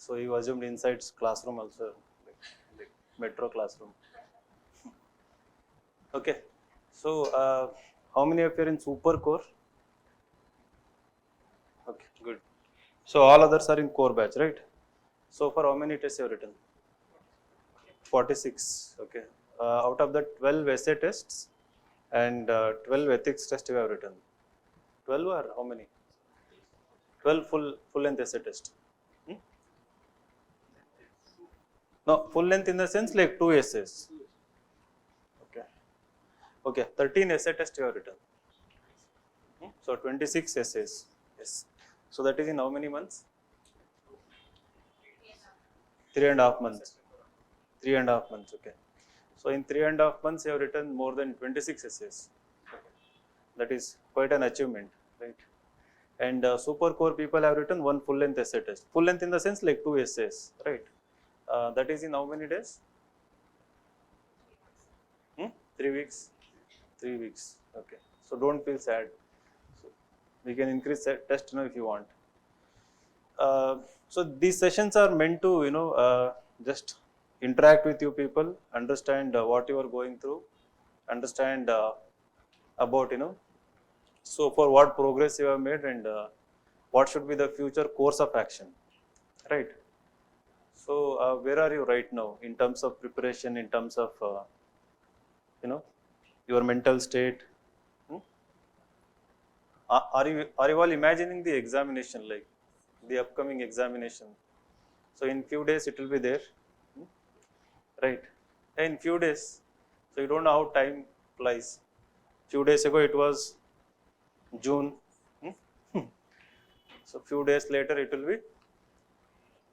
So you assumed Insights classroom also, like metro classroom. Okay. So how many of you are in super core? Okay, good. So all others are in core batch, right? So for how many tests you have written? 46. Okay. Out of the 12 essay tests and 12 ethics tests you have written. 12 or how many? 12 full length essay test. Hmm? No, full length in the sense like 2 essays. Okay. Okay, 13 essay tests you have written. So 26 essays. Yes. So that is in how many months? 3.5 months. 3.5 months. Okay. So in 3.5 months, you have written more than 26 essays. That is quite an achievement, right? And super core people have written one full length essay test. Full length in the sense like 2 essays, right? That is in how many days? 3 weeks. 3 weeks. Okay. So don't feel sad. So we can increase that test now if you want. So these sessions are meant to just interact with you people, understand what you are going through, understand about so for what progress you have made and what should be the future course of action, right? So where are you right now in terms of preparation, in terms of you know your mental state? Hmm? Are you all imagining the examination, like the upcoming examination? So in few days it will be there, right? In few days, so you don't know how time flies. Few days ago it was June. So few days later it will be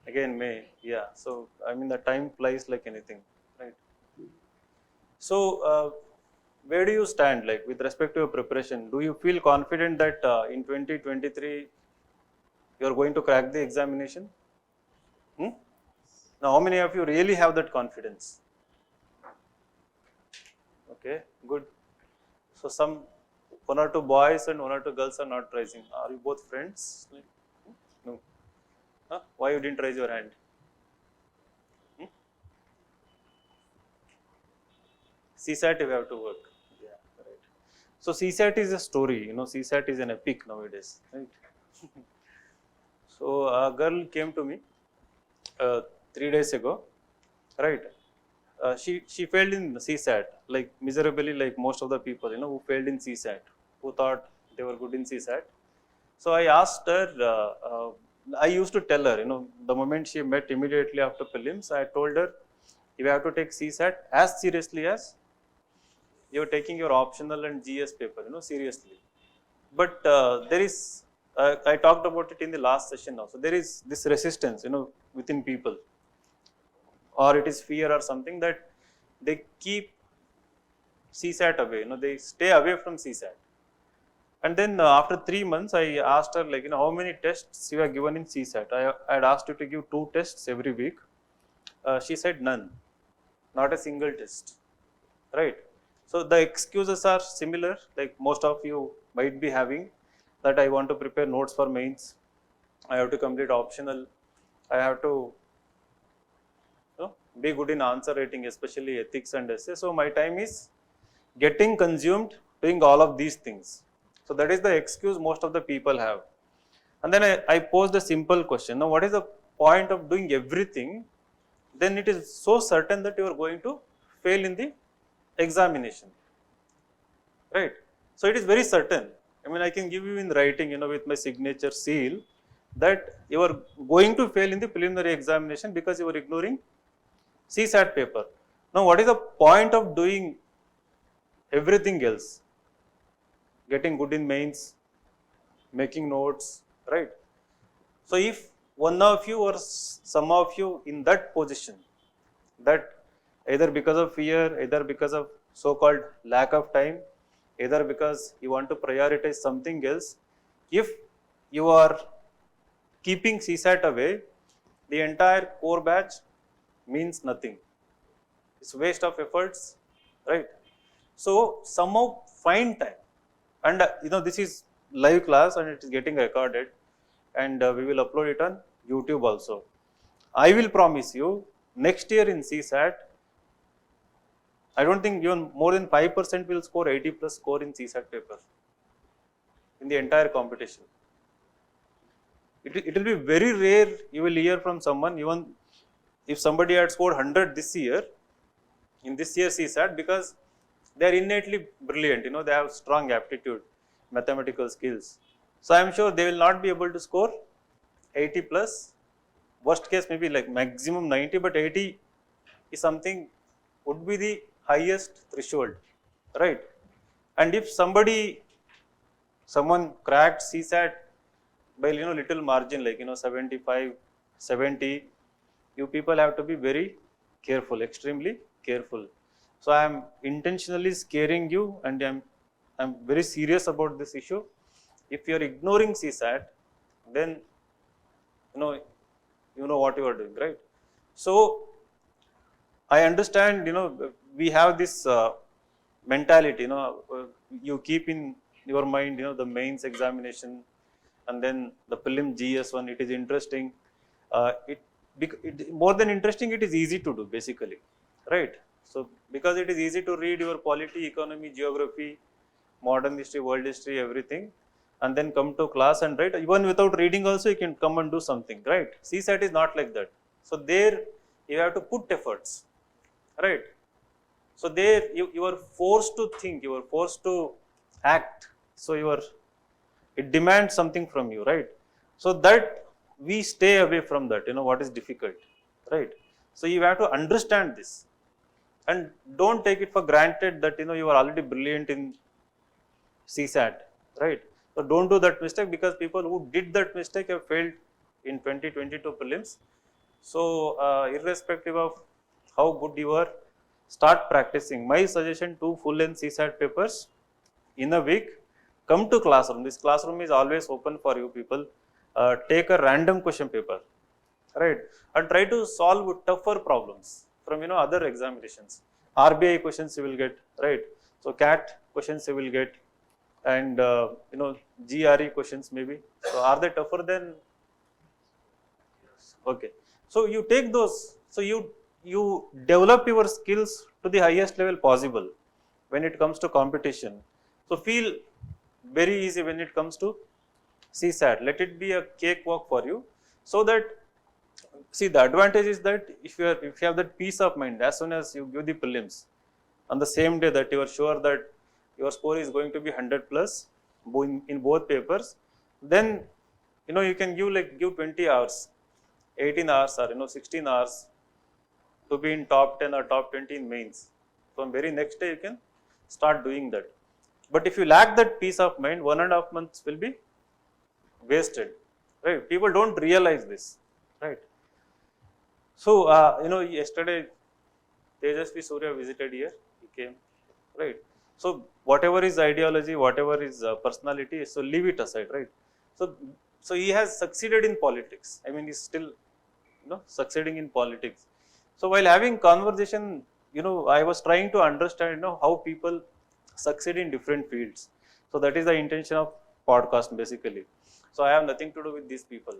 again May. Yeah. So I mean the time flies like anything, right? So where do you stand, like with respect to your preparation? Do you feel confident that in 2023 you are going to crack the examination? Hmm? Now, how many of you really have that confidence? Okay, good. So some one or two boys and one or two girls are not raising. Are you both friends? No. Huh? Why you didn't raise your hand? Hmm? CSAT you have to work. Yeah, right. So CSAT is a story. CSAT is an epic nowadays, right? So a girl came to me 3 days ago, right? She failed in CSAT like miserably, like most of the people who failed in CSAT, who thought they were good in CSAT. So I asked her. I used to tell her, the moment she met immediately after prelims, I told her, you have to take CSAT as seriously as you're taking your optional and GS paper, seriously. But there is, I talked about it in the last session also. There is this resistance, within people, or it is fear or something that they keep CSAT away. They stay away from CSAT. And then after 3 months, I asked her, like, how many tests you have given in CSAT? I had asked you to give 2 tests every week. She said none, not a single test, right? So the excuses are similar, like most of you might be having, that I want to prepare notes for mains, I have to complete optional, I have to be good in answer writing, especially ethics and essay. So my time is getting consumed doing all of these things. So that is the excuse most of the people have. And then I posed a simple question. Now, what is the point of doing everything? Then it is so certain that you are going to fail in the examination, right? So it is very certain. I mean, I can give you in writing, with my signature seal, that you are going to fail in the preliminary examination because you are ignoring CSAT paper. Now, what is the point of doing everything else? Getting good in mains, making notes, right? So if one of you or some of you in that position, that either because of fear, either because of so-called lack of time, either because you want to prioritize something else, if you are keeping CSAT away, the entire core batch means nothing. It's waste of efforts, right? So somehow find time, and this is live class and it is getting recorded, and we will upload it on YouTube also. I will promise you, next year in CSAT, I don't think even more than 5% will score 80 plus score in CSAT paper in the entire competition. It will be very rare you will hear from someone, even if somebody had scored 100 this year, in this year CSAT, because they are innately brilliant, they have strong aptitude, mathematical skills. So I am sure they will not be able to score 80 plus. Worst case maybe like maximum 90, but 80 is something, would be the highest threshold, right? And if someone cracked CSAT by little margin, like 75, 70, you people have to be very careful, extremely careful. So I am intentionally scaring you, and I'm very serious about this issue. If you are ignoring CSAT, then you know what you are doing, right? So I understand, we have this mentality, you keep in your mind, the mains examination, and then the prelim GS one. It is interesting. It more than interesting, it is easy to do basically, right? So because it is easy to read your polity, economy, geography, modern history, world history, everything, and then come to class and write. Even without reading also you can come and do something, right? CSAT is not like that. So there you have to put efforts, right? So there you are forced to think, you are forced to act. So it demands something from you, right? So that we stay away from that, what is difficult, right? So you have to understand this, and don't take it for granted that you are already brilliant in CSAT, right? So don't do that mistake, because people who did that mistake have failed in 2022 prelims. So irrespective of how good you are, start practicing. My suggestion: 2 full-length CSAT papers in a week. Come to classroom. This classroom is always open for you people. Take a random question paper, right? And try to solve tougher problems from other examinations. RBI questions you will get, right? So CAT questions you will get, and GRE questions maybe. So are they tougher than? Okay. So you take those. So you develop your skills to the highest level possible when it comes to competition. So feel very easy when it comes to CSAT. Let it be a cakewalk for you, so that, see, the advantage is that if you have that peace of mind, as soon as you give the prelims on the same day, that you are sure that your score is going to be 100 plus in both papers, then you can give 20 hours, 18 hours, or 16 hours to be in top 10 or top 20 in mains. From very next day you can start doing that. But if you lack that peace of mind, 1.5 months will be wasted, right? People don't realize this, right? So yesterday Tejasvi Surya visited here. He came, right? So whatever is ideology, whatever is personality, so leave it aside, right? So he has succeeded in politics. I mean, he's still succeeding in politics. So while having conversation, I was trying to understand how people succeed in different fields. So that is the intention of podcast basically. So I have nothing to do with these people,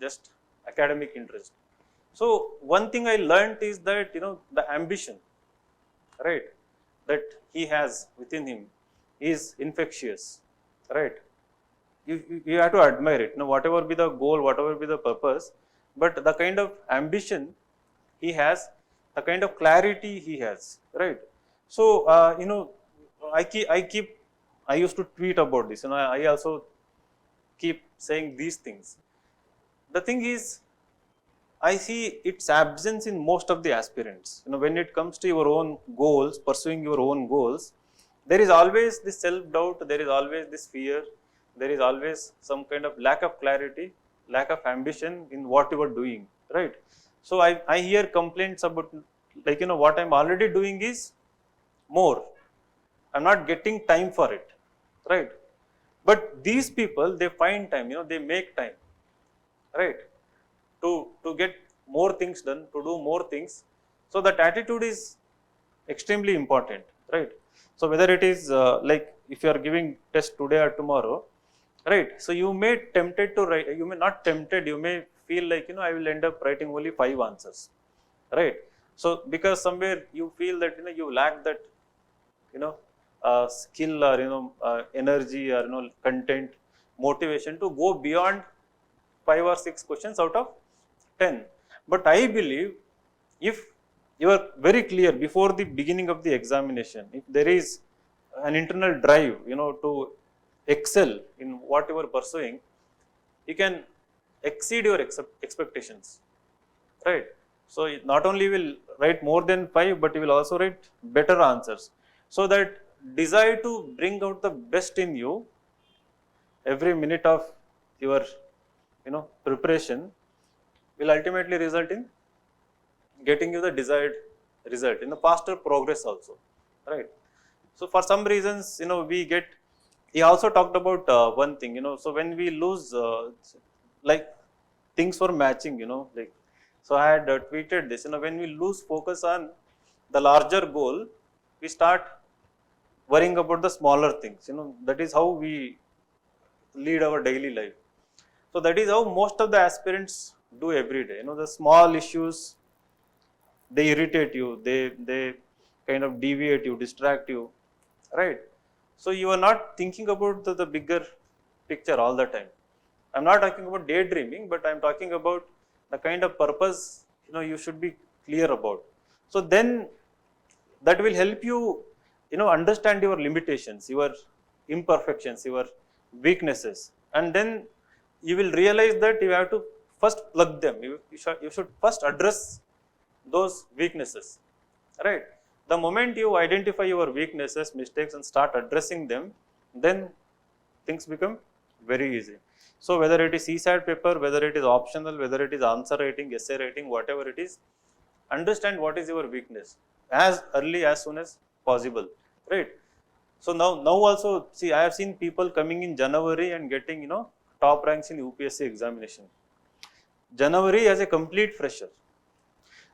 just academic interest. So one thing I learned is that the ambition, right, that he has within him is infectious, right? You have to admire it. Whatever be the goal, whatever be the purpose, but the kind of ambition he has, the kind of clarity he has, right? So I used to tweet about this. I also keep saying these things. The thing is, I see its absence in most of the aspirants. When it comes to your own goals, pursuing your own goals, there is always this self-doubt, there is always this fear, there is always some kind of lack of clarity, lack of ambition in what you are doing, right? So I hear complaints about, what I'm already doing is more. I'm not getting time for it, right? But these people, they find time, they make time, right? To get more things done, to do more things. So that attitude is extremely important, right? So whether it is like if you are giving test today or tomorrow, right? So you may tempted to write, you may not tempted, you may feel like, I will end up writing only 5 answers, right? So because somewhere you feel that, you lack that, skill or, energy or, content, motivation to go beyond 5 or 6 questions out of 10. But I believe if you are very clear before the beginning of the examination, if there is an internal drive, to excel in what you are pursuing, you can exceed your expectations, right? So not only will write more than 5, but you will also write better answers. So that desire to bring out the best in you every minute of your, preparation will ultimately result in getting you the desired result in the faster progress also, right? So for some reasons, we get. He also talked about one thing, so when we lose, like things for matching, like, so I had tweeted this, when we lose focus on the larger goal, we start worrying about the smaller things, that is how we lead our daily life. So that is how most of the aspirants do every day, the small issues, they irritate you, they kind of deviate you, distract you, right? So you are not thinking about the bigger picture all the time. I'm not talking about daydreaming, but I'm talking about the kind of purpose, you should be clear about. So then that will help you, understand your limitations, your imperfections, your weaknesses, and then you will realize that you have to first plug them. You should first address those weaknesses, right? The moment you identify your weaknesses, mistakes, and start addressing them, then things become very easy. So whether it is CSAT paper, whether it is optional, whether it is answer writing, essay writing, whatever it is, understand what is your weakness as early as soon as possible, right? So now also, see, I have seen people coming in January and getting, top ranks in UPSC examination. January as a complete fresher.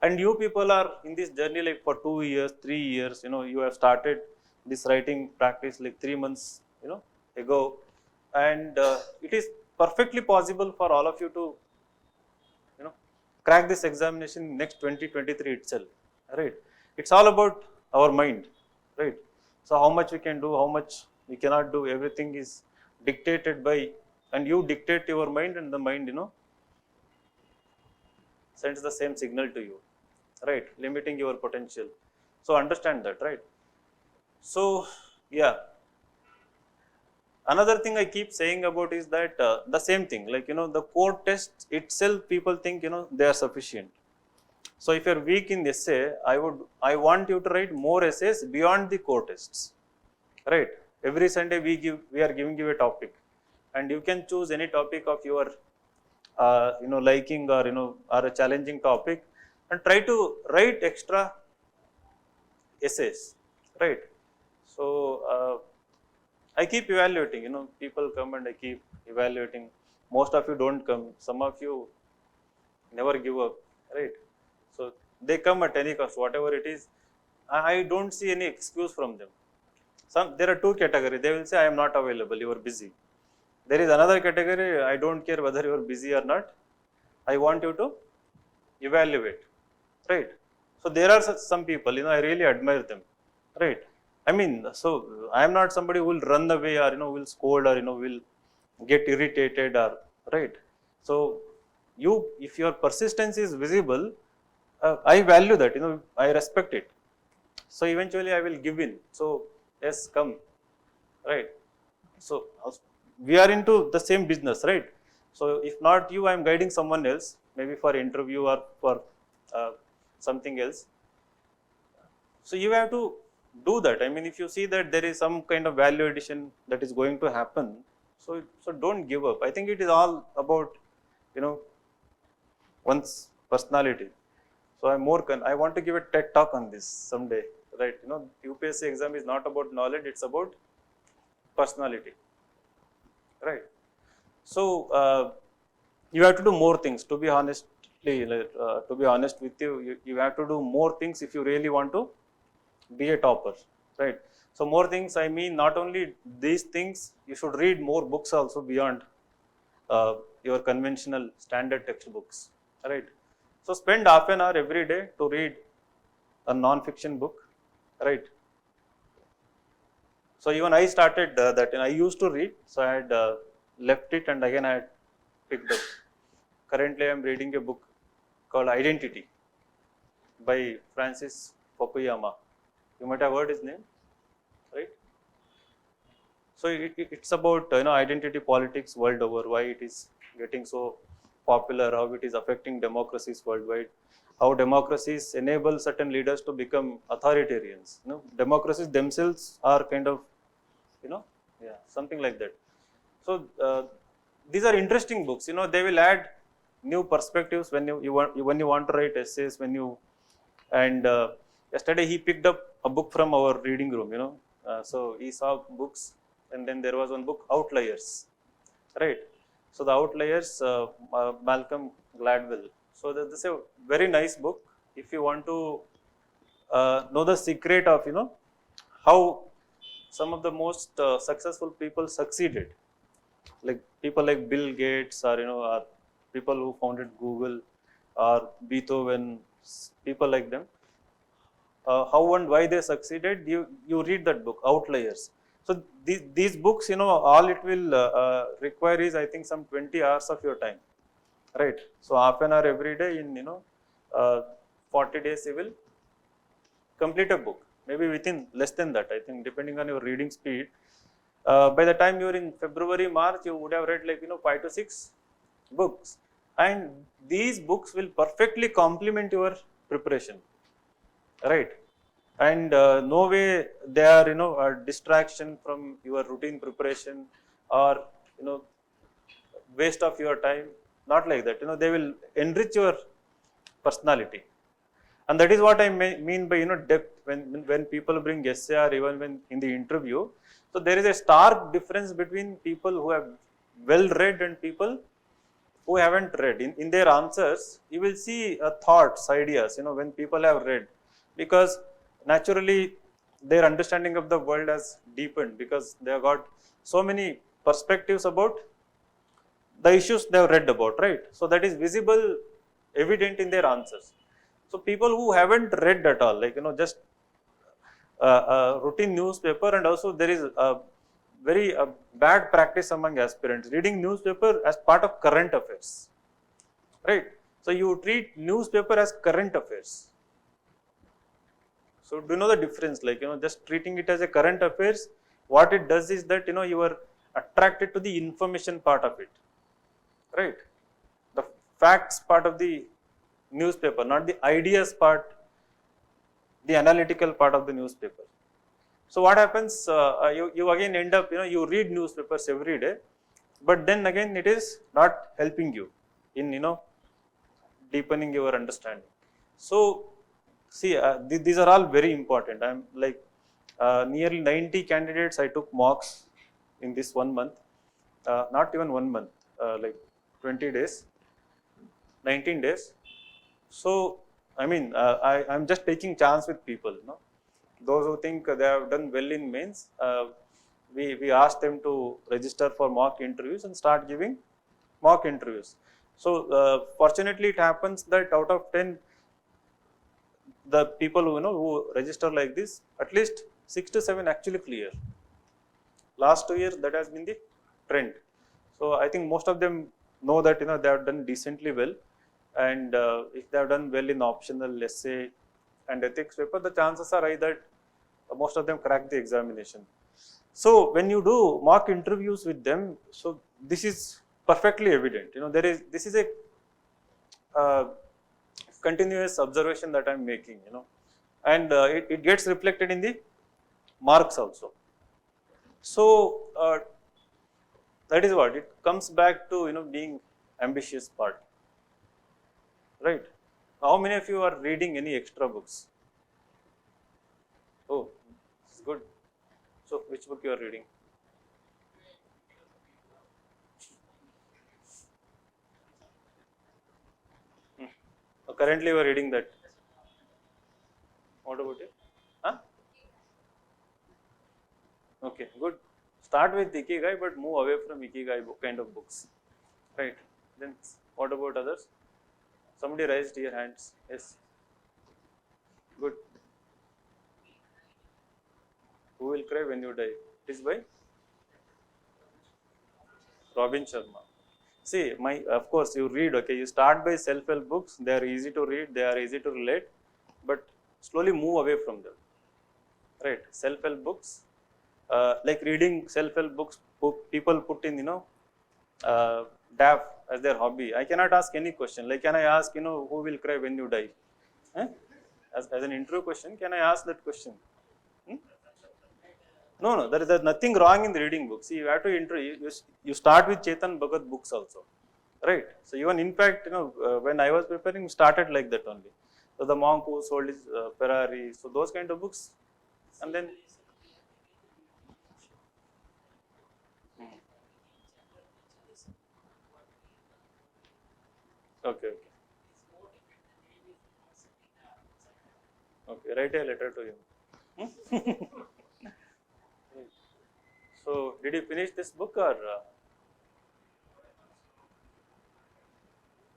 And you people are in this journey like for 2 years, 3 years, you have started this writing practice like 3 months, ago. And it is perfectly possible for all of you to, crack this examination next 2023 itself, right? It's all about our mind, right? So how much we can do, how much we cannot do, everything is dictated by, and you dictate your mind, and the mind, sends the same signal to you, right? Limiting your potential. So understand that, right? So yeah, another thing I keep saying about is that the same thing, like, the core test itself, people think, they are sufficient. So if you're weak in essay, I want you to write more essays beyond the core tests, right? Every Sunday we are giving you a topic, and you can choose any topic of your, liking, or, or a challenging topic, and try to write extra essays, right? So I keep evaluating, people come and I keep evaluating. Most of you don't come, some of you never give up, right? So they come at any cost, whatever it is. I don't see any excuse from them. There are two categories. They will say, I am not available, you are busy. There is another category, I don't care whether you are busy or not, I want you to evaluate, right? So there are some people, I really admire them, right? I mean, so I am not somebody who will run away, or, will scold, or, will get irritated, or, right? So if your persistence is visible, I value that, I respect it. So eventually I will give in. So yes, come, right? So we are into the same business, right? So if not you, I am guiding someone else, maybe for interview or for something else. So you have to do that. I mean, if you see that there is some kind of value addition that is going to happen, so don't give up. I think it is all about, one's personality. So I want to give a TED talk on this someday, right? UPSC exam is not about knowledge, it's about personality, right? So you have to do more things. To be honest with you, you have to do more things if you really want to be a topper, right? So more things, I mean, not only these things, you should read more books also beyond your conventional standard textbooks, right? So spend half an hour every day to read a non-fiction book, right? So even I started that, and I used to read, so I had left it and again I had picked up. Currently I am reading a book called Identity by Francis Fukuyama. You might have heard his name, right? So it's about identity politics world over, why it is getting so popular, how it is affecting democracies worldwide, how democracies enable certain leaders to become authoritarians. Democracies themselves are kind of, something like that. So these are interesting books. They will add new perspectives when when you want to write essays. And yesterday he picked up a book from our reading room. So he saw books, and then there was one book, Outliers, right? So the Outliers, Malcolm Gladwell. So this is a very nice book. If you want to know the secret of how some of the most successful people succeeded, like people like Bill Gates, or or people who founded Google, or Beethoven, people like them, how and why they succeeded, you read that book, Outliers. So these books, all it will require is, I think, some 20 hours of your time, right? So half an hour every day in 40 days you will complete a book, maybe within less than that, I think, depending on your reading speed. By the time you're in February, March, you would have read like 5 to 6 books, and these books will perfectly complement your preparation, right? And no way they are a distraction from your routine preparation, or you know waste of your time. Not like that. They will enrich your personality, and that is what I mean by depth. When people bring essay, or even when in the interview, so there is a stark difference between people who have well read and people who haven't read. In their answers, you will see thoughts, ideas, when people have read, because naturally their understanding of the world has deepened, because they have got so many perspectives about the issues they have read about, right? So that is visible, evident in their answers. So people who haven't read at all, like just routine newspaper, and also there is a very bad practice among aspirants reading newspaper as part of current affairs, right? So you treat newspaper as current affairs. So do you know the difference? Like just treating it as a current affairs, what it does is that you are attracted to the information part of it, right? The facts part of the newspaper, not the ideas part, the analytical part of the newspaper. So what happens? You again end up, you read newspapers every day, but then again it is not helping you in deepening your understanding. So see, these are all very important. I'm like nearly 90 candidates I took mocks in this 1 month, not even 1 month, like 20 days, 19 days. So I mean, I'm just taking chance with people. Those who think they have done well in mains, we ask them to register for mock interviews and start giving mock interviews. So fortunately, it happens that out of 10, the people who register like this, at least 6 to 7 actually clear. Last 2 years, that has been the trend. So I think most of them know that they have done decently well, and if they have done well in optional essay and ethics paper, the chances are high that most of them crack the examination. So when you do mock interviews with them, so this is perfectly evident. This is a continuous observation that I'm making. And it gets reflected in the marks also. So that is what it comes back to. Being ambitious part, right? How many of you are reading any extra books? Oh, this is good. So which book you are reading? Currently you are reading that. What about it? Huh? Okay, good. Start with Ikigai, but move away from Ikigai kind of books, right? Then what about others? Somebody raised your hands. Yes. Good. Who will cry when you die? It is by Robin Sharma. See, of course you read, okay, you start by self-help books, they are easy to read, they are easy to relate, but slowly move away from them, right? Self-help books, like reading self-help books, people put in, uh, DAF as their hobby. I cannot ask any question, like can I ask, who will cry when you die? Eh? As an intro question, can I ask that question? Hmm? No, there's nothing wrong in the reading books. See, you have to you start with Chetan Bhagat books also, right? So even in fact, when I was preparing, started like that only. So the monk who sold his Ferrari, so those kind of books, and then. Hmm. Okay, okay, okay. Write a letter to him. Hmm? So did you finish this book or?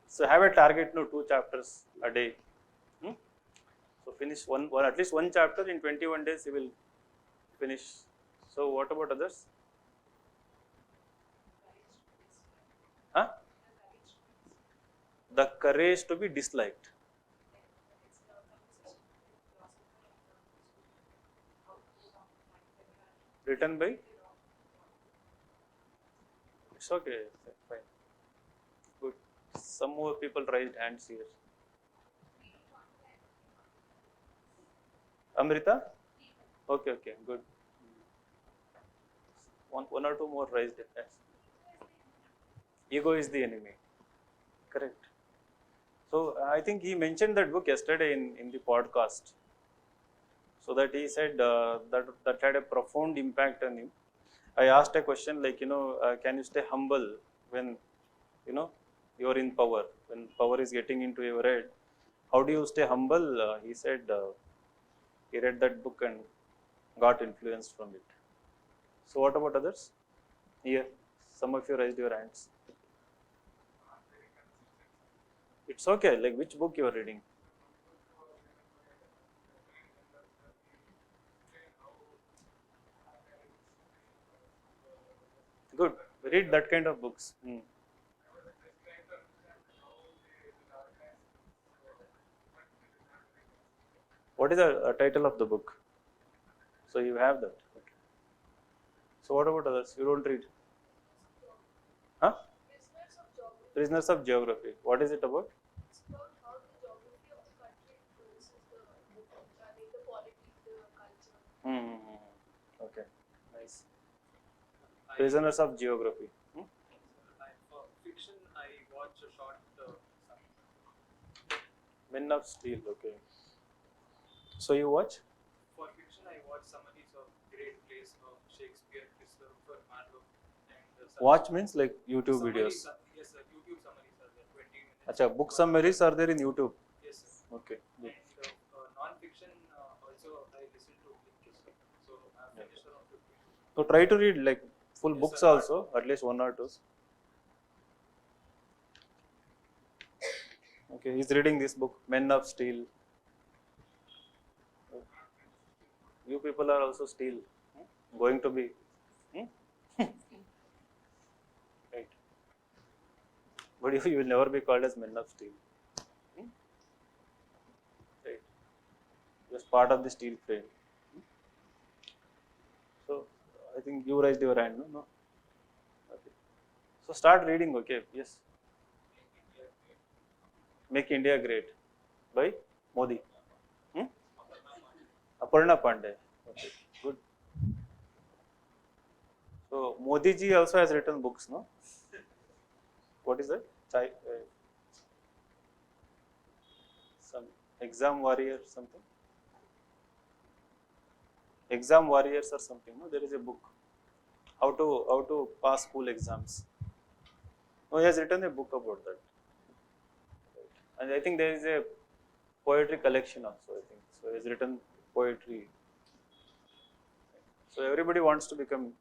So have a target, no, 2 chapters a day. Hmm? So finish one, at least one chapter in 21 days. You will finish. So what about others? Huh? The courage to be disliked. Written by. It's okay. Fine. Good. Some more people raised hands here. Amrita? Okay, okay, good. One or two more raised hands. Ego is the enemy. Correct. So I think he mentioned that book yesterday in the podcast. So that he said that had a profound impact on him. I asked a question like, can you stay humble when, you are in power, when power is getting into your head? How do you stay humble? He said he read that book and got influenced from it. So what about others? Here, some of you raised your hands. It's okay. Like which book you are reading? Good. Read that kind of books. Hmm. What is the title of the book? So you have that. Okay. So what about others? You don't read? Huh? Prisoners of Geography. What is it about? Okay. Nice. Prisoners of Geography. Hmm? For fiction, I watch a short. Men of Steel. Okay. So you watch? For fiction, I watch summaries of great plays of Shakespeare, Christopher Marlowe, and Watch means like YouTube summaries. videos. Yes, sir. YouTube summaries are there, 20 minutes. Acha, book summaries are there in YouTube. Yes, sir. Okay. Good. And non-fiction also I listen to Blinkist. So I have finished around 50. So try to read like full Yes, books sir. also, at least one or two. Okay, he's reading this book, Men of Steel. You people are also steel. Going to be. Hmm? Right. But you will never be called as Men of Steel. Hmm? Right. Just part of the steel frame. So I think you raised your hand, no? No. Okay. So start reading, okay? Yes. Make India Great by Modi. Hmm? Aparna Pandey. Okay, good. So Modi ji also has written books, no? What is that? Some exam warrior something. Exam warriors or something. No, there is a book. How to pass school exams. No, he has written a book about that. And I think there is a poetry collection also. I think so. He has written poetry. So everybody wants to become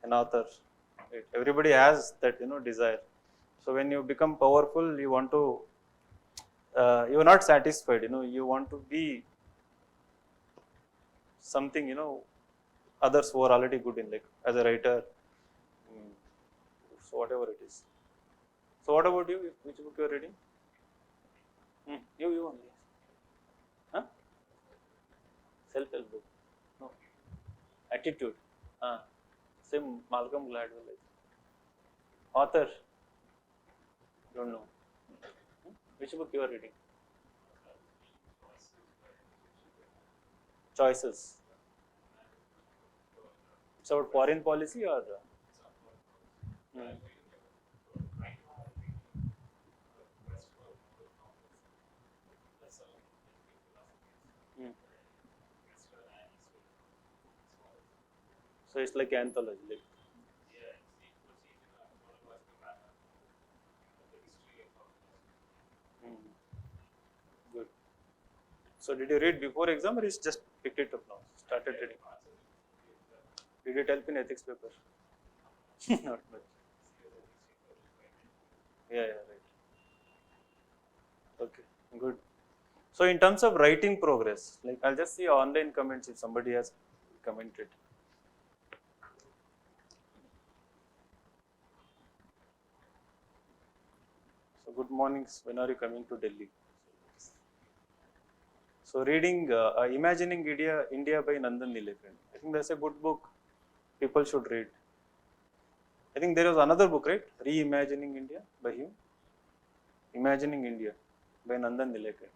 an author. Right? Everybody has that desire. So when you become powerful, you want to, you are not satisfied, you want to be something, others who are already good in, like as a writer, so whatever it is. So what about you? Which book you are reading? You only. Huh? Self-help book. No. Attitude. Same Malcolm Gladwell. Author. Don't know. Which book you are reading? Choices. It's about foreign policy or? Hmm. Hmm. So it's like anthology. Like, hmm. Good. So did you read before exam or is just picked it up now? Started reading. Did it help in ethics paper? Not much. Yeah, right. Okay, good. So in terms of writing progress, like I'll just see online comments if somebody has commented. So good mornings. When are you coming to Delhi? So reading Imagining India by Nandan Nilekani. I think that's a good book. People should read. I think there was another book, right? Reimagining India by him. Imagining India by Nandan Nilekani.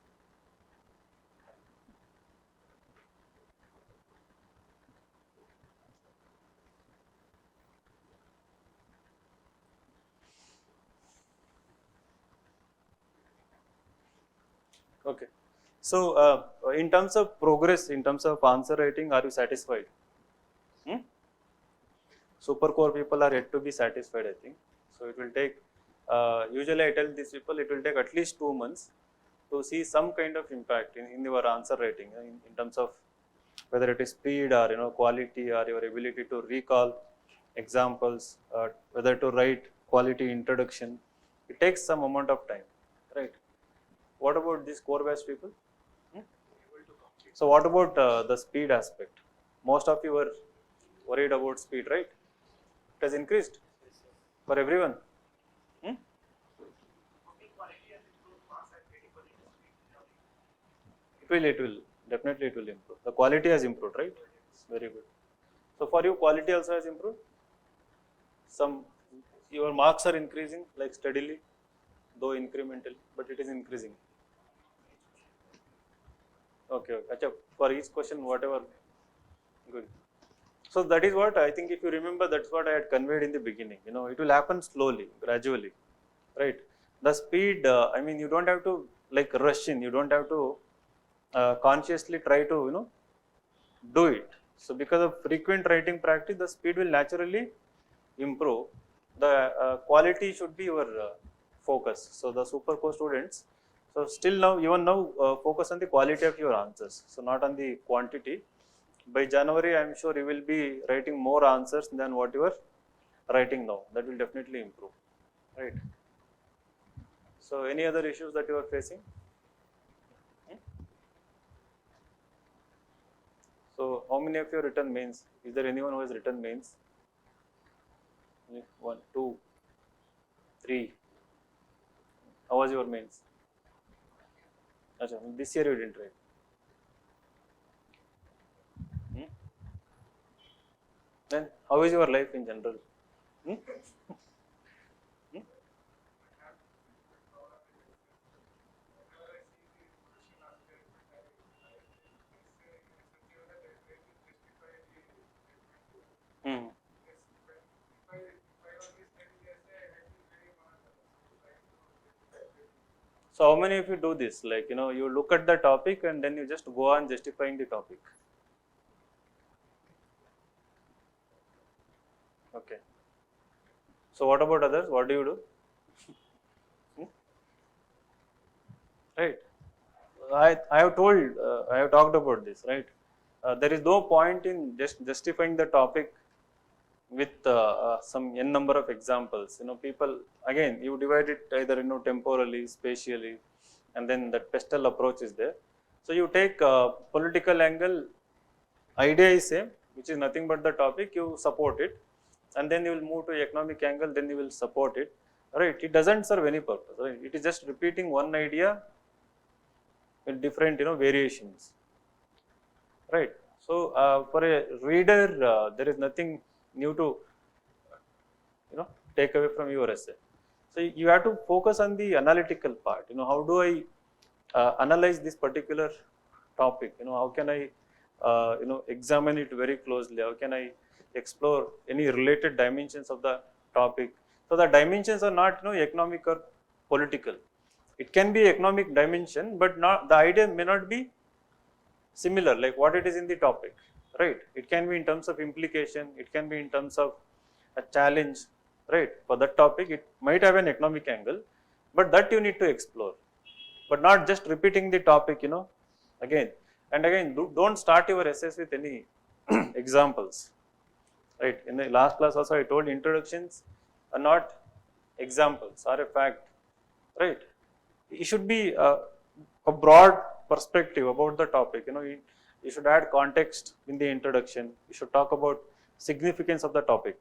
Okay. So in terms of progress, in terms of answer writing, are you satisfied? Hmm? Super core people are yet to be satisfied, I think. So it will take, usually I tell these people, it will take at least 2 months to see some kind of impact in your answer writing, in terms of whether it is speed or quality or your ability to recall examples, whether to write quality introduction. It takes some amount of time, right? What about these core based people? Hmm? So what about the speed aspect? Most of you were worried about speed, right? It has increased for everyone. Hmm? It will definitely it will improve. The quality has improved, right? Very good. So for you, quality also has improved. Some your marks are increasing like steadily, though incrementally, but it is increasing. Okay, okay. Achha, for each question, whatever. Good. So that is what I think. If you remember, that's what I had conveyed in the beginning. It will happen slowly, gradually, right? The speed. I mean, you don't have to like rush in. You don't have to consciously try to do it. So because of frequent writing practice, the speed will naturally improve. The quality should be your focus. So the super core students, so still now, even now, focus on the quality of your answers. So not on the quantity. By January, I am sure you will be writing more answers than what you are writing now. That will definitely improve, right? So any other issues that you are facing? Hmm? So how many of you have written mains? Is there anyone who has written mains? 1, 2, 3. How was your mains? Achha, this year you didn't write. Hmm? Then how is your life in general? Hmm? Hmm? Hmm. So how many of you do this? Like, you look at the topic and then you just go on justifying the topic. Okay. So what about others? What do you do? Hmm? Right. I have told, I have talked about this, right? There is no point in just justifying the topic with some n number of examples. People, again, you divide it either temporally, spatially, and then that pestle approach is there. So you take political angle, idea is same, which is nothing but the topic, you support it, and then you will move to economic angle, then you will support it, right? It doesn't serve any purpose, right? It is just repeating one idea with different variations, right? So for a reader, there is nothing new to take away from your essay. So you have to focus on the analytical part. How do I analyze this particular topic? How can I examine it very closely? How can I explore any related dimensions of the topic? So the dimensions are not economic or political. It can be economic dimension, but not the idea may not be similar like what it is in the topic, right? It can be in terms of implication, it can be in terms of a challenge, right? For that topic it might have an economic angle, but that you need to explore, but not just repeating the topic again and again. Don't start your essays with any examples, right? In the last class also I told introductions are not examples, are a fact, right? It should be a broad perspective about the topic. You should add context in the introduction. You should talk about significance of the topic,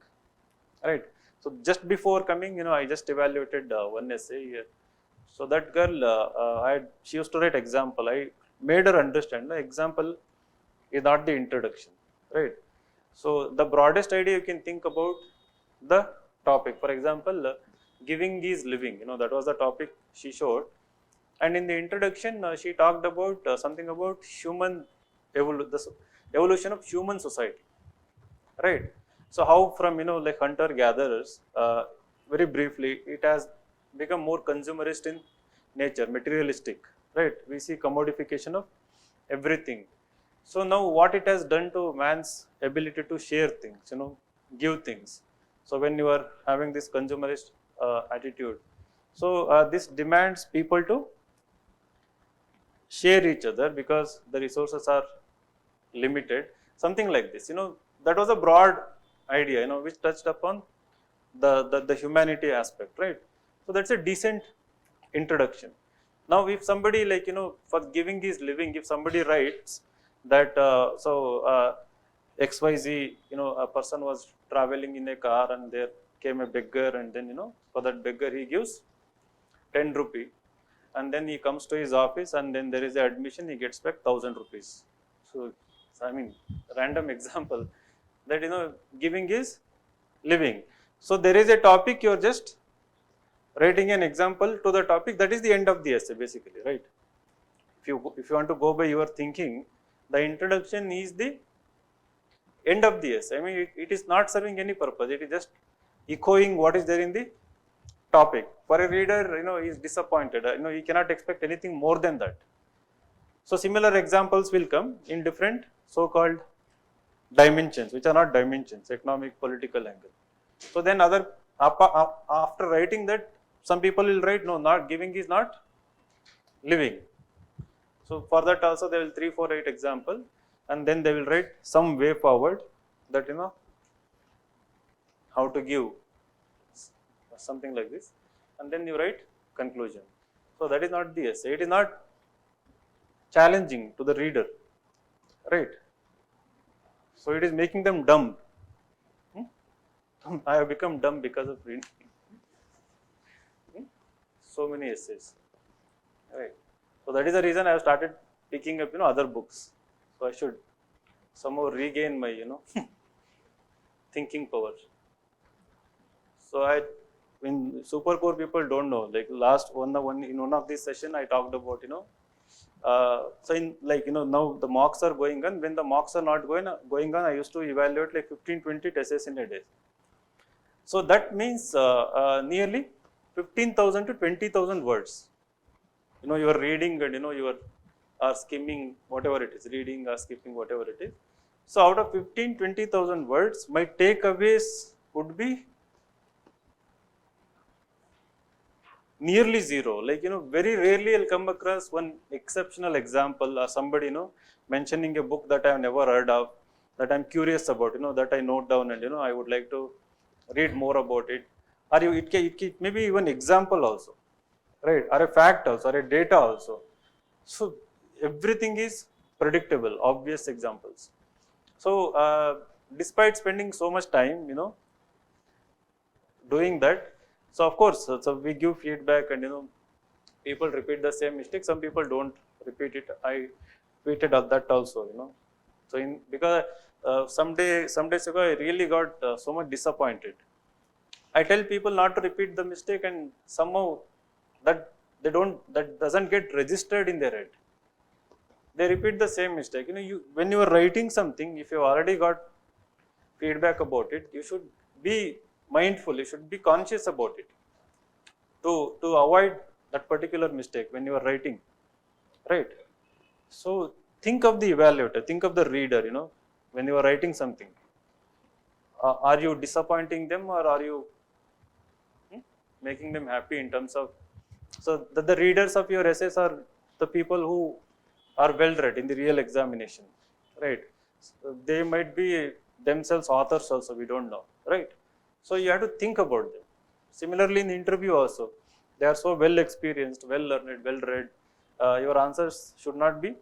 right? So just before coming, I just evaluated one essay here. So that girl, she used to write example. I made her understand the example is not the introduction, right? So the broadest idea you can think about the topic. For example, giving is living. That was the topic she showed. And in the introduction, she talked about something about the evolution of human society, right? So how from like hunter gatherers, very briefly, it has become more consumerist in nature, materialistic, right? We see commodification of everything. So now what it has done to man's ability to share things, give things. So when you are having this consumerist attitude, so this demands people to share each other because the resources are limited, something like this. That was a broad idea, which touched upon the humanity aspect, right? So that's a decent introduction. Now if somebody like for giving is living, if somebody writes that XYZ, a person was traveling in a car and there came a beggar, and then for that beggar he gives 10 rupee, and then he comes to his office and then there is a admission, he gets back 1000 rupees. So I mean, random example that giving is living. So there is a topic, you're just writing an example to the topic, that is the end of the essay basically, right? If you want to go by your thinking, the introduction is the end of the essay. I mean, it is not serving any purpose, it is just echoing what is there in the topic. For a reader, he is disappointed, he cannot expect anything more than that. So similar examples will come in different so-called dimensions, which are not dimensions, economic, political angle. So then after writing that, some people will write, no, not giving is not living. So for that also they will 3, 4, 8 example, and then they will write some way forward that how to give, something like this, and then you write conclusion. So that is not the essay. It is not challenging to the reader, right? So it is making them dumb. I have become dumb because of reading so many essays, right? So that is the reason I have started picking up other books. So I should somehow regain my thinking power. So when super core people don't know, like in one of this session I talked about so in like now the mocks are going on. When the mocks are not going on, I used to evaluate like 15-20 essays in a day. So that means nearly 15,000 to 20,000 words. You are reading and you are skimming, whatever it is, reading or skipping, whatever it is. So out of 15-20,000 words, my takeaways would be nearly zero. Like very rarely I'll come across one exceptional example or somebody mentioning a book that I have never heard of, that I'm curious about, that I note down and I would like to read more about it. Or it may be even example also, right? Or a fact also, or a data also. So everything is predictable, obvious examples. So despite spending so much time, doing that, so of course, so we give feedback and people repeat the same mistake. Some people don't repeat it. I repeated that also, So because some days ago I really got so much disappointed. I tell people not to repeat the mistake, and somehow that that doesn't get registered in their head. They repeat the same mistake. When you are writing something, if you already got feedback about it, you should be mindful. You should be conscious about it to avoid that particular mistake when you are writing, right? So think of the evaluator, think of the reader. When you are writing something, are you disappointing them, or are you making them happy in terms of, so the readers of your essays are the people who are well read in the real examination, right? So they might be themselves authors also, we don't know, right? So you have to think about them. Similarly in the interview also, they are so well experienced, well learned, well read. Your answers should not be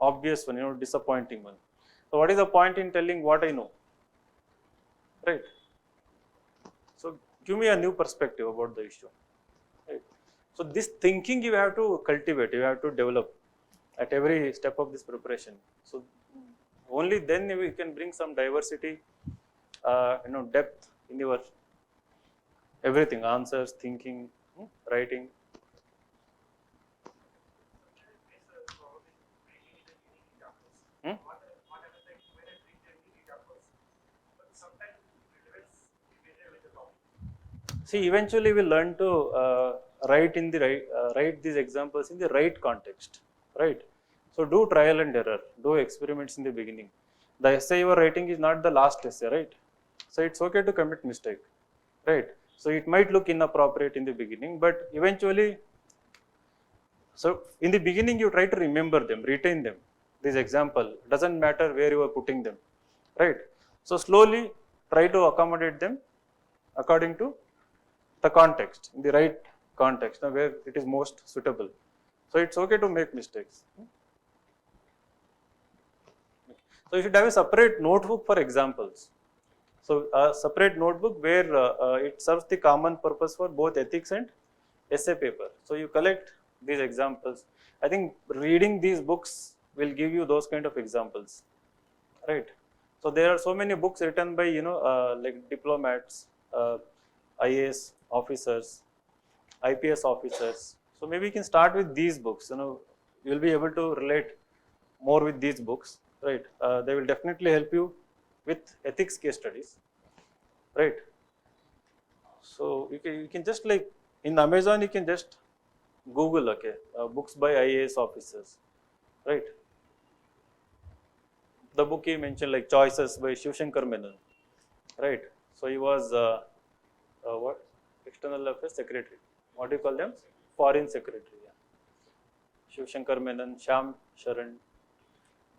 obvious one, disappointing one. So what is the point in telling what I know, right? So give me a new perspective about the issue, right? So this thinking you have to cultivate, you have to develop at every step of this preparation. So only then we can bring some diversity, depth in your everything, answers, thinking, writing. Hmm? See, eventually we learn to write these examples in the right context, right? So do trial and error, do experiments in the beginning. The essay you are writing is not the last essay, right? So it's okay to commit mistake, right? So it might look inappropriate in the beginning, but eventually, so in the beginning you try to remember them, retain them. This example doesn't matter where you are putting them, right? So slowly try to accommodate them according to the context, in the right context, where it is most suitable. So it's okay to make mistakes. So you should have a separate notebook for examples. So a separate notebook where it serves the common purpose for both ethics and essay paper. So you collect these examples. I think reading these books will give you those kind of examples, right? So there are so many books written by like diplomats, IAS officers, IPS officers. So maybe you can start with these books. You'll be able to relate more with these books, right? They will definitely help you with ethics case studies, right? So you can just like in Amazon you can just Google, okay, books by IAS officers, right? The book he mentioned like Choices by Shivshankar Menon, right? So he was what, external affairs secretary. What do you call them? Foreign secretary. Yeah. Shivshankar Menon, Sham Sharan,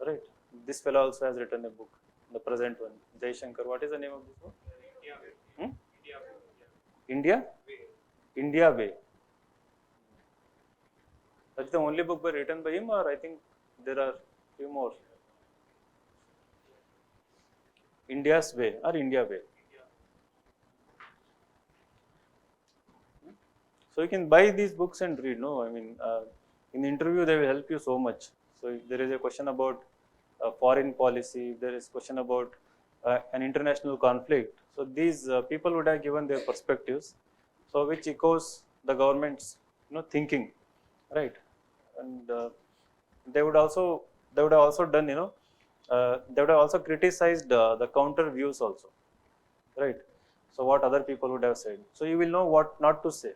right? This fellow also has written a book, the present one. Jai Shankar. What is the name of this book? Hmm? India? India Way. That's the only book written by him, or I think there are few more. India's Way or India Way. So you can buy these books and read. No, I mean, in the interview they will help you so much. So if there is a question about foreign policy, if there is question about an international conflict. So these people would have given their perspectives, so which echoes the government's thinking, right? And they would also they would have also done they would have also criticized the counter views also, right? So what other people would have said. So you will know what not to say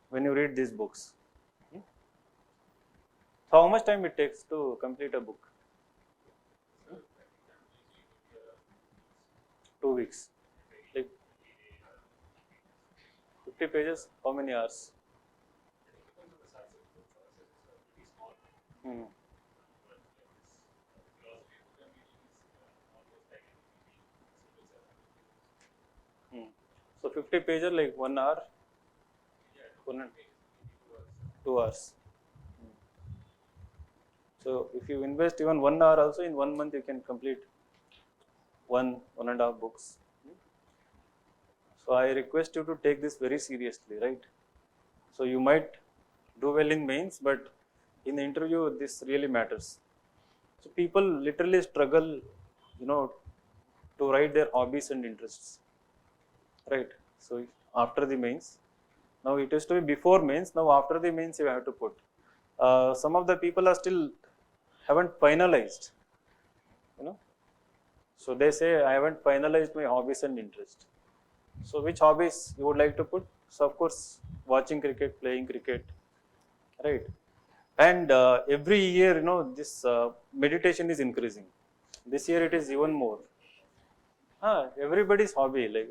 when you read these books. Hmm? So how much time it takes to complete a book? 2 weeks. Like 50 pages, how many hours? Hmm. So 50 pager like 1 hour, 2 hours. So if you invest even 1 hour also, in 1 month you can complete 1.5 books. So I request you to take this very seriously, right? So you might do well in mains, but in the interview this really matters. So people literally struggle, to write their hobbies and interests, right? So after the mains, now it is to be before mains. Now after the mains you have to put. Some of the people are still haven't finalized, you know. So they say I haven't finalized my hobbies and interest. So which hobbies you would like to put? So of course watching cricket, playing cricket, right? And every year, this meditation is increasing. This year it is even more. Everybody's hobby, like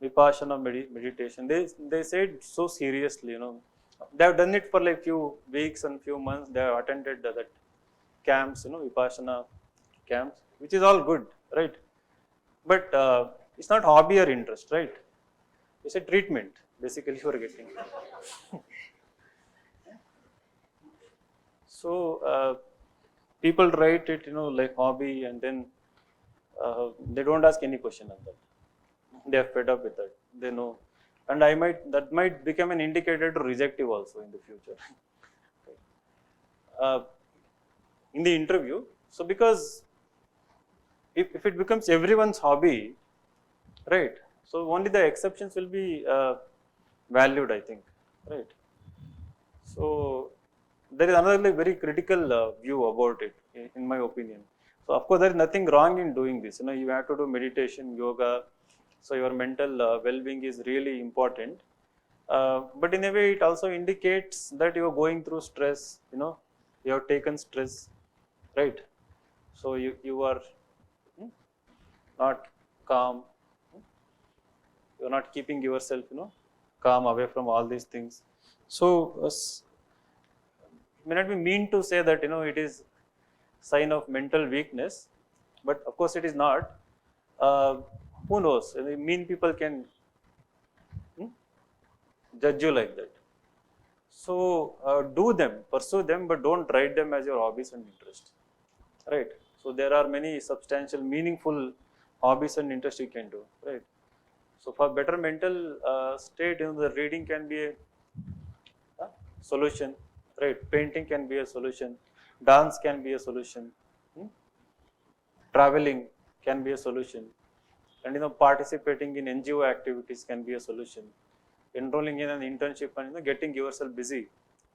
vipassana meditation. They said so seriously, They have done it for like few weeks and few months. They have attended that camps, vipassana camps, which is all good, right? But it's not hobby or interest, right? It's a treatment, basically you are getting. So people write it, like hobby, and then they don't ask any question on that. They are fed up with that. They know, and that might become an indicator to reject you also in the future. uh, in the interview. So because if it becomes everyone's hobby, right? So only the exceptions will be valued, I think, right? So there is another like very critical view about it, in my opinion. So of course there is nothing wrong in doing this. You have to do meditation, yoga. So your mental well-being is really important. But in a way, it also indicates that you are going through stress. You have taken stress, right? So you are hmm, not calm. You are not keeping yourself, calm away from all these things. So may not be mean to say that it is sign of mental weakness, but of course it is not. Uh, who knows? Mean people can hmm, judge you like that. So do them, pursue them, but don't write them as your hobbies and interests, right? So there are many substantial, meaningful hobbies and interests you can do, right? So for better mental state, the reading can be a solution, right? Painting can be a solution, dance can be a solution, hmm? Traveling can be a solution, and participating in NGO activities can be a solution. Enrolling in an internship and getting yourself busy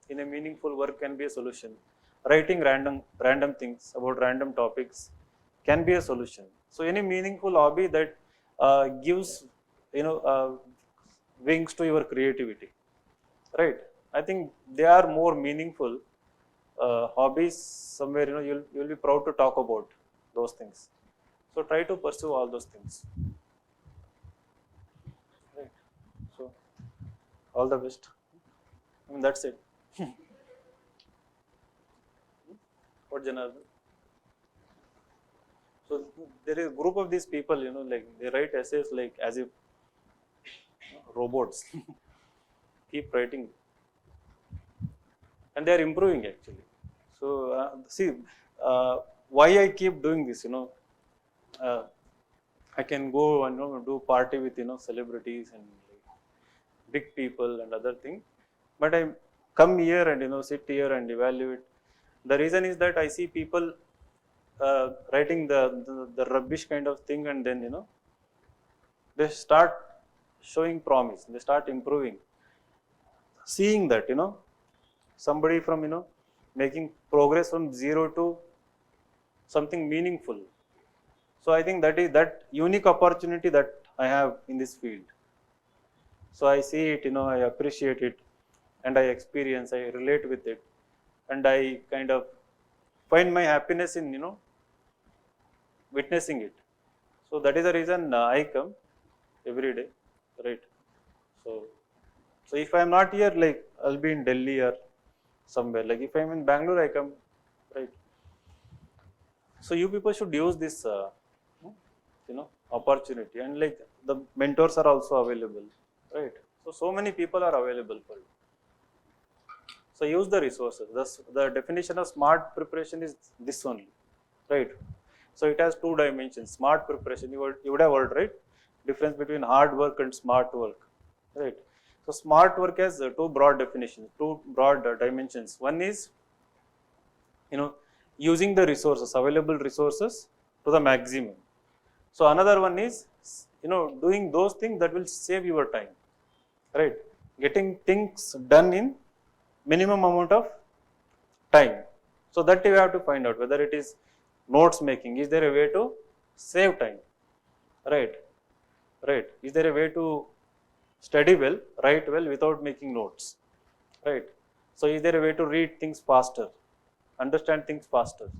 in a meaningful work can be a solution. Writing random things about random topics can be a solution. So any meaningful hobby that gives wings to your creativity, right? I think they are more meaningful hobbies. Somewhere you'll be proud to talk about those things. So try to pursue all those things, right? So all the best. That's it. What, Janardhan? So there is a group of these people, like they write essays like as if robots. Keep writing, and they are improving actually. So see, why I keep doing this, uh, I can go and do party with celebrities and like, big people and other things, but I come here and sit here and evaluate. The reason is that I see people writing the rubbish kind of thing, and then they start showing promise. They start improving. Seeing that somebody from making progress from zero to something meaningful. So I think that is that unique opportunity that I have in this field. So I see it, I appreciate it, and I experience, I relate with it, and I kind of find my happiness in witnessing it. So that is the reason I come every day, right? So so if I am not here, like I'll be in Delhi or somewhere. Like if I am in Bangalore, I come, right? So you people should use this opportunity, and like the mentors are also available, right? So many people are available for you. So use the resources. The definition of smart preparation is this only, right? So it has two dimensions. Smart preparation, you would have heard, right? Difference between hard work and smart work, right? So smart work has two broad definitions, two broad dimensions. One is, using the resources, available resources to the maximum. So another one is, doing those things that will save your time, right? Getting things done in minimum amount of time. So that you have to find out whether it is notes making. Is there a way to save time, right? Right. Is there a way to study well, write well without making notes, right? So is there a way to read things faster, understand things faster?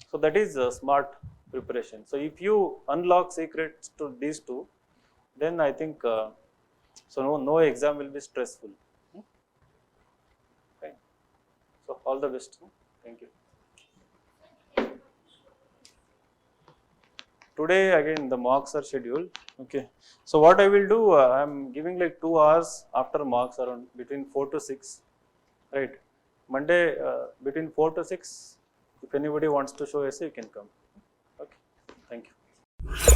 So that is smart preparation. So if you unlock secrets to these two, then I think no exam will be stressful. Fine. So all the best. Thank you. Today again the marks are scheduled. Okay. So what I will do, I am giving like 2 hours after marks, around between 4 to 6. Right. Monday between 4 to 6. If anybody wants to show essay, you can come. Okay. Thank you.